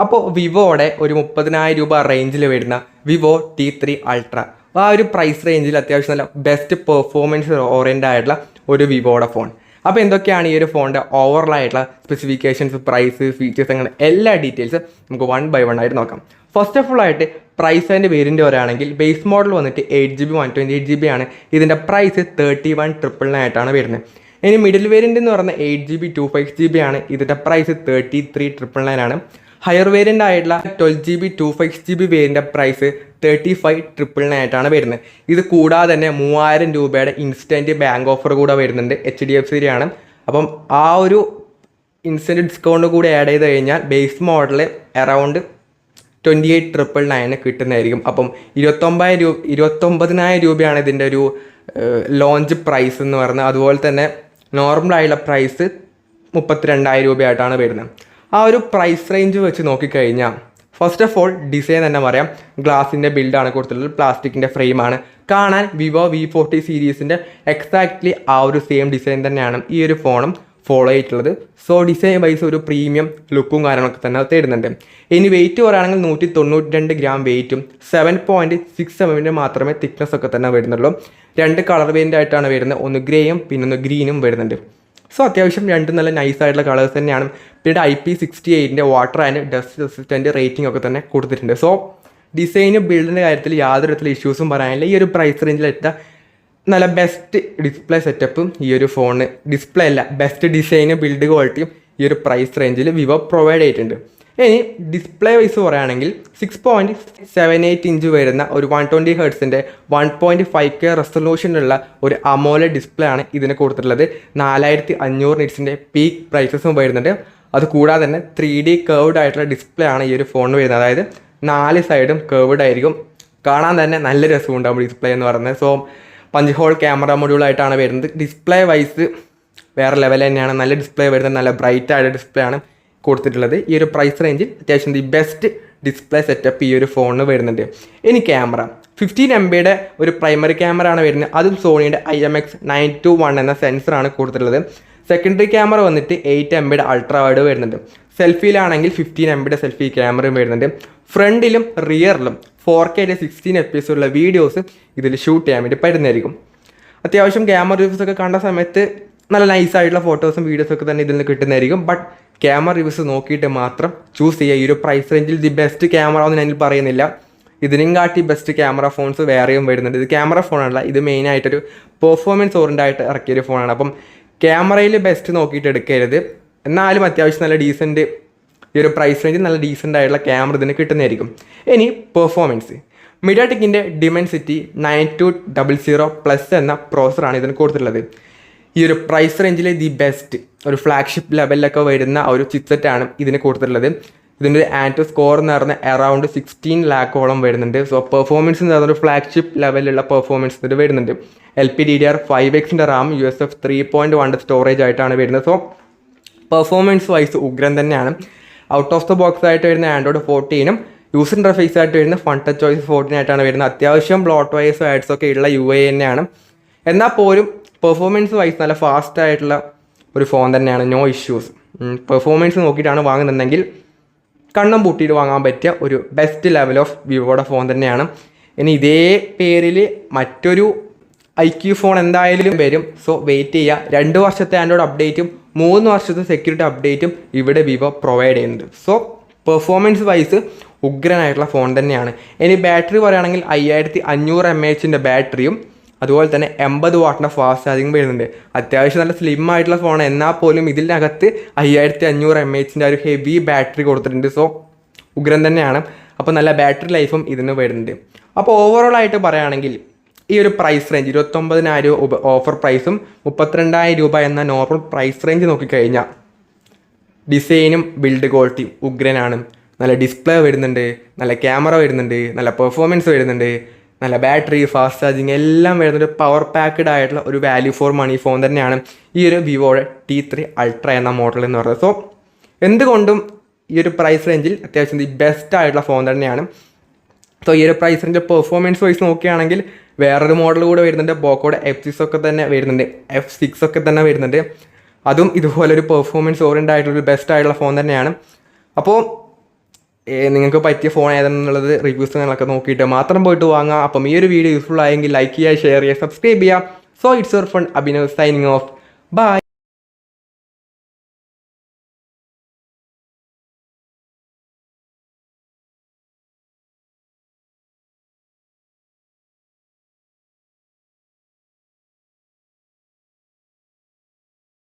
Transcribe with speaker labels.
Speaker 1: അപ്പോൾ വിവോയുടെ ഒരു 30,000 രൂപ റേഞ്ചിൽ വരുന്ന വിവോ T3 അൾട്ര, ആ ഒരു പ്രൈസ് റേഞ്ചിൽ അത്യാവശ്യം നല്ല ബെസ്റ്റ് പെർഫോമൻസ് ഓറിയൻറ്റഡ് ആയിട്ടുള്ള ഒരു വിവോയുടെ ഫോൺ. അപ്പോൾ എന്തൊക്കെയാണ് ഈ ഒരു ഫോണിൻ്റെ ഓവറോൾ ആയിട്ടുള്ള സ്പെസിഫിക്കേഷൻസ്, പ്രൈസ്, ഫീച്ചേഴ്സ്, അങ്ങനെ എല്ലാ ഡീറ്റെയിൽസ് നമുക്ക് 1 by 1 ആയിട്ട് നോക്കാം. ഫസ്റ്റ് ഓഫ് ഓൾ ആയിട്ട് പ്രൈസ് ആൻഡ് വേരിയൻ്റ് പറയുകയാണെങ്കിൽ ബേസ് മോഡൽ വന്നിട്ട് 8GB 128GB ആണ്. ഇതിൻ്റെ പ്രൈസ് 31,999 ആയിട്ടാണ് വരുന്നത്. ഇനി മിഡിൽ വേരിയൻ്റ് എന്ന് പറയുന്നത് 8GB 256GB ആണ്. ഇതിൻ്റെ പ്രൈസ് 33,999 ആണ്. ഹയർ വേരിയൻ്റ് ആയിട്ടുള്ള 12GB 256GB വേരിയൻ്റെ പ്രൈസ് 35,999 ആയിട്ടാണ് വരുന്നത്. ഇത് കൂടാതെ തന്നെ 3,000 രൂപയുടെ ഇൻസ്റ്റൻറ്റ് ബാങ്ക് ഓഫർ കൂടെ വരുന്നുണ്ട്. HDFC ആണ്. അപ്പം ആ ഒരു ഇൻസ്റ്റൻറ്റ് ഡിസ്കൗണ്ട് കൂടി ആഡ് ചെയ്ത് കഴിഞ്ഞാൽ ബേസ് മോഡൽ അറൗണ്ട് 28,999 കിട്ടുന്നതായിരിക്കും. അപ്പം 29,000 രൂപയാണ് ഇതിൻ്റെ ഒരു ലോഞ്ച് പ്രൈസ് എന്ന് പറയുന്നത്. അതുപോലെ തന്നെ നോർമലായുള്ള പ്രൈസ് 32,000 രൂപയായിട്ടാണ് വരുന്നത്. ആ ഒരു പ്രൈസ് റേഞ്ച് വെച്ച് നോക്കിക്കഴിഞ്ഞാൽ ഫസ്റ്റ് ഓഫ് ഓൾ ഡിസൈൻ തന്നെ പറയാം. ഗ്ലാസിൻ്റെ ബിൽഡാണ് കൊടുത്തിട്ടുള്ളത്, പ്ലാസ്റ്റിക്കിൻ്റെ ഫ്രെയിമാണ്. കാണാൻ വിവോ V40 സീരീസിൻ്റെ എക്സാക്ട്ലി ആ ഒരു സെയിം ഡിസൈൻ തന്നെയാണ് ഈ ഒരു ഫോണും ഫോളോ ചെയ്തിട്ടുള്ളത്. സോ ഡിസൈൻ വൈസ് ഒരു പ്രീമിയം ലുക്കും കാര്യങ്ങളൊക്കെ തന്നെ തരുന്നുണ്ട്. ഇനി വെയിറ്റ് പറയുകയാണെങ്കിൽ 192 ഗ്രാം വെയിറ്റും 7.6 mm മാത്രമേ തിക്നെസ് ഒക്കെ തന്നെ വരുന്നുള്ളൂ. 2 കളർ വേരിയൻ്റ് ആയിട്ടാണ് വരുന്നത്. ഒന്ന് ഗ്രേയും പിന്നെ ഒന്ന് ഗ്രീനും വരുന്നുണ്ട്. സോ അത്യാവശ്യം 2 നല്ല നൈസ് ആയിട്ടുള്ള കളേഴ്സ് തന്നെയാണ്. പിന്നെ IP68 water and dust resistant rating ഒക്കെ തന്നെ കൊടുത്തിട്ടുണ്ട്. സോ ഡിസൈന് ബിൽഡിൻ്റെ കാര്യത്തിൽ യാതൊരു തരത്തിലുള്ള ഇഷ്യൂസും പറയാനില്ല. ഈ ഒരു പ്രൈസ് റേഞ്ചിലെത്ത നല്ല ബെസ്റ്റ് ഡിസ്പ്ലേ സെറ്റപ്പും ഈ ഒരു ഫോണിന്, ഡിസ്പ്ലേ അല്ല ബെസ്റ്റ് ഡിസൈന് ബിൽഡ് ക്വാളിറ്റിയും ഈ ഒരു പ്രൈസ് റേഞ്ചിൽ വിവോ പ്രൊവൈഡ് ചെയ്തിട്ടുണ്ട്. ഇനി ഡിസ്പ്ലേ വൈസ് പറയുകയാണെങ്കിൽ 6.78 ഇഞ്ച് വരുന്ന ഒരു 120 ഹെർട്സിൻ്റെ 1.5K റെസൊല്യൂഷനുള്ള ഒരു അമോലെഡ് ഡിസ്പ്ലേ ആണ് ഇതിന് കൊടുത്തിട്ടുള്ളത്. 4,500 നിറ്റ്സിൻ്റെ പീക്ക് പ്രൈസസും വരുന്നുണ്ട്. അത് കൂടാതെ തന്നെ 3D കേർവ്ഡ് ആയിട്ടുള്ള ഡിസ്പ്ലേ ആണ് ഈ ഒരു ഫോണിന് വരുന്നത്. അതായത് 4 സൈഡും കേർവ്ഡ് ആയിരിക്കും. കാണാൻ തന്നെ നല്ല രസമുണ്ടാകും ഡിസ്പ്ലേ എന്ന് പറയുന്നത്. സോ 5 ഹോൾ ക്യാമറ മൊഡ്യൂളായിട്ടാണ് വരുന്നത്. ഡിസ്പ്ലേ വൈസ് വേറെ ലെവൽ തന്നെയാണ്. നല്ല ഡിസ്പ്ലേ വരുന്നത്, നല്ല ബ്രൈറ്റ് ആയിട്ട് ഡിസ്പ്ലേ ആണ് കൊടുത്തിട്ടുള്ളത്. ഈ ഒരു പ്രൈസ് റേഞ്ചിൽ അത്യാവശ്യം ദി ബെസ്റ്റ് ഡിസ്പ്ലേ സെറ്റപ്പ് ഈ ഒരു ഫോണിന് വരുന്നുണ്ട്. ഇനി ക്യാമറ 15 MBയുടെ ഒരു പ്രൈമറി ക്യാമറ ആണ് വരുന്നത്. അതും സോണിയുടെ IMX921 എന്ന സെൻസറാണ് കൊടുത്തിട്ടുള്ളത്. സെക്കൻഡറി ക്യാമറ വന്നിട്ട് 8 MBയുടെ അൾട്രാ വൈഡ് വരുന്നുണ്ട്. സെൽഫിയിലാണെങ്കിൽ 15 MBയുടെ സെൽഫി ക്യാമറയും വരുന്നുണ്ട്. ഫ്രണ്ടിലും റിയറിലും 4K 16 FPS ഉള്ള വീഡിയോസ് ഇതിൽ ഷൂട്ട് ചെയ്യാൻ വേണ്ടി പറ്റുന്നതായിരിക്കും. അത്യാവശ്യം ക്യാമറ റിവ്യൂസ് ഒക്കെ കണ്ട സമയത്ത് നല്ല നൈസായിട്ടുള്ള ഫോട്ടോസും വീഡിയോസും ഒക്കെ തന്നെ ഇതിൽ നിന്ന് കിട്ടുന്നതായിരിക്കും. ബട്ട് ക്യാമറ റിവ്യൂസ് നോക്കിയിട്ട് മാത്രം ചൂസ് ചെയ്യുക. ഈ ഒരു പ്രൈസ് റേഞ്ചിൽ ദി ബെസ്റ്റ് ക്യാമറ ഒന്നും ഞാൻ പറയുന്നില്ല. ഇതിനും കാട്ടി ബെസ്റ്റ് ക്യാമറ ഫോൺസ് വേറെയും വരുന്നുണ്ട്. ഇത് ക്യാമറ ഫോണല്ല, ഇത് മെയിനായിട്ടൊരു പെർഫോമൻസ് ഓറിയൻ്റ് ആയിട്ട് ഇറക്കിയൊരു ഫോണാണ്. അപ്പം ക്യാമറയിൽ ബെസ്റ്റ് നോക്കിയിട്ട് എടുക്കരുത്. എന്നാലും അത്യാവശ്യം നല്ല ഡീസൻറ്റ്, ഈ ഒരു പ്രൈസ് റേഞ്ചിൽ നല്ല ഡീസൻ്റ് ആയിട്ടുള്ള ക്യാമറ ഇതിന് കിട്ടുന്നതായിരിക്കും. ഇനി പെർഫോമൻസ്, മീഡിയാടെക്കിൻ്റെ ഡിമെൻസിറ്റി 9200+ എന്ന പ്രോസറാണ് ഇതിന് കൊടുത്തിട്ടുള്ളത്. ഈ ഒരു പ്രൈസ് റേഞ്ചിൽ ദി ബെസ്റ്റ് ഒരു ഫ്ലാഗ്ഷിപ്പ് ലെവലിലൊക്കെ വരുന്ന ഒരു ചിപ്സെറ്റാണ് ഇതിന് കൊടുത്തിട്ടുള്ളത്. ഇതിൻ്റെ ആൻറ്റോ സ്കോർ എന്ന് പറഞ്ഞാൽ അറൗണ്ട് 16 lakhോളം വരുന്നുണ്ട്. സോ പെർഫോമൻസ് എന്ന് പറഞ്ഞാൽ ഒരു ഫ്ലാഗ്ഷിപ്പ് ലെവലിലുള്ള പെർഫോമൻസ് ഇത് വരുന്നുണ്ട്. LPDDR5Xൻ്റെ റാം USF 3.1 സ്റ്റോറേജ് ആയിട്ടാണ് വരുന്നത്. സോ പെർഫോമൻസ് വൈസ് ഉഗ്രൻ തന്നെയാണ്. ഔട്ട് ഓഫ് ദ ബോക്സ് ആയിട്ട് വരുന്ന ആൻഡ്രോയിഡ് 14 യൂസർ ഇൻ്റർഫേസ് ആയിട്ട് വരുന്ന ഫൺ ടച്ച് OS 14 ആയിട്ടാണ് വരുന്നത്. അത്യാവശ്യം ബ്ലോട്ട് വൈസ് ആഡ്സ് ഒക്കെ ഉള്ള UI തന്നെയാണ്. എന്നാൽ പോലും പെർഫോമൻസ് വൈസ് നല്ല ഫാസ്റ്റ് ആയിട്ടുള്ള ഒരു ഫോൺ തന്നെയാണ്. No issues. പെർഫോമൻസ് നോക്കിയിട്ടാണ് വാങ്ങുന്നുണ്ടെങ്കിൽ കണ്ണം പൂട്ടിയിട്ട് വാങ്ങാൻ പറ്റിയ ഒരു ബെസ്റ്റ് ലെവൽ ഓഫ് വിവോയുടെ ഫോൺ തന്നെയാണ്. ഇനി ഇതേ പേരിൽ മറ്റൊരു IQ ഫോൺ എന്തായാലും വരും. സോ വെയിറ്റ് ചെയ്യുക. 2 വർഷത്തെ ആൻഡ്രോയിഡ് അപ്ഡേറ്റും 3 വർഷത്തെ സെക്യൂരിറ്റി അപ്ഡേറ്റും ഇവിടെ വിവോ പ്രൊവൈഡ് ചെയ്യുന്നുണ്ട്. സോ പെർഫോമൻസ് വൈസ് ഉഗ്രനായിട്ടുള്ള ഫോൺ തന്നെയാണ്. ഇനി ബാറ്ററി പറയുകയാണെങ്കിൽ 5,500 mAhൻ്റെ ബാറ്ററിയും അതുപോലെ തന്നെ 80 വാട്ടിൻ്റെ ഫാസ്റ്റ് ചാർജിങ് വരുന്നുണ്ട്. അത്യാവശ്യം നല്ല സ്ലിം ആയിട്ടുള്ള ഫോൺ, എന്നാൽ പോലും ഇതിനകത്ത് 5,500 mAhൻ്റെ ഒരു ഹെവി ബാറ്ററി കൊടുത്തിട്ടുണ്ട്. സോ ഉഗ്രൻ തന്നെയാണ്. അപ്പോൾ നല്ല ബാറ്ററി ലൈഫും ഇതിന് വരുന്നുണ്ട്. അപ്പോൾ ഓവറോൾ ആയിട്ട് പറയുകയാണെങ്കിൽ ഈ ഒരു പ്രൈസ് റേഞ്ച് 29,000 ഓഫർ പ്രൈസും 32,000 രൂപ എന്ന നോർമൽ പ്രൈസ് റേഞ്ച് നോക്കിക്കഴിഞ്ഞാൽ ഡിസൈനും ബിൽഡ് ക്വാളിറ്റിയും ഉഗ്രനാണ്. നല്ല ഡിസ്പ്ലേ വരുന്നുണ്ട്, നല്ല ക്യാമറ വരുന്നുണ്ട്, നല്ല പെർഫോമൻസ് വരുന്നുണ്ട്, നല്ല ബാറ്ററി, ഫാസ്റ്റ് ചാർജിങ് എല്ലാം വരുന്നൊരു പവർ പാക്ക്ഡ് ആയിട്ടുള്ള ഒരു വാല്യൂ ഫോർ മണി ഫോൺ തന്നെയാണ് ഈ ഒരു വിവോയുടെ T3 അൾട്ര എന്ന മോഡൽ എന്ന് പറയുന്നത്. സോ എന്തുകൊണ്ടും ഈ ഒരു പ്രൈസ് റേഞ്ചിൽ അത്യാവശ്യം ദി ബെസ്റ്റ് ആയിട്ടുള്ള ഫോൺ തന്നെയാണ്. സോ ഈ ഒരു പ്രൈസ് റേഞ്ച് പെർഫോമൻസ് വൈസ് നോക്കുകയാണെങ്കിൽ വേറൊരു മോഡൽ കൂടെ വരുന്നുണ്ട്. പോക്കോയുടെ F6 ഒക്കെ തന്നെ വരുന്നുണ്ട്, F6 ഒക്കെ തന്നെ വരുന്നുണ്ട്. അതും ഇതുപോലൊരു പെർഫോമൻസ് ഓറിയൻ്റ് ആയിട്ടുള്ളൊരു ബെസ്റ്റ് ആയിട്ടുള്ള ഫോൺ തന്നെയാണ്. അപ്പോൾ നിങ്ങൾക്ക് പറ്റിയ ഫോൺ ഏതാണെന്നുള്ളത് റിവ്യൂസ് നിങ്ങളൊക്കെ നോക്കിയിട്ട് മാത്രം പോയിട്ട് വാങ്ങാം. അപ്പം ഈ ഒരു വീഡിയോ യൂസ്ഫുൾ ആയെങ്കിൽ ലൈക്ക് ചെയ്യുക, ഷെയർ ചെയ്യുക, സബ്സ്ക്രൈബ് ചെയ്യുക. So it's your fun Abhinav signing off. By.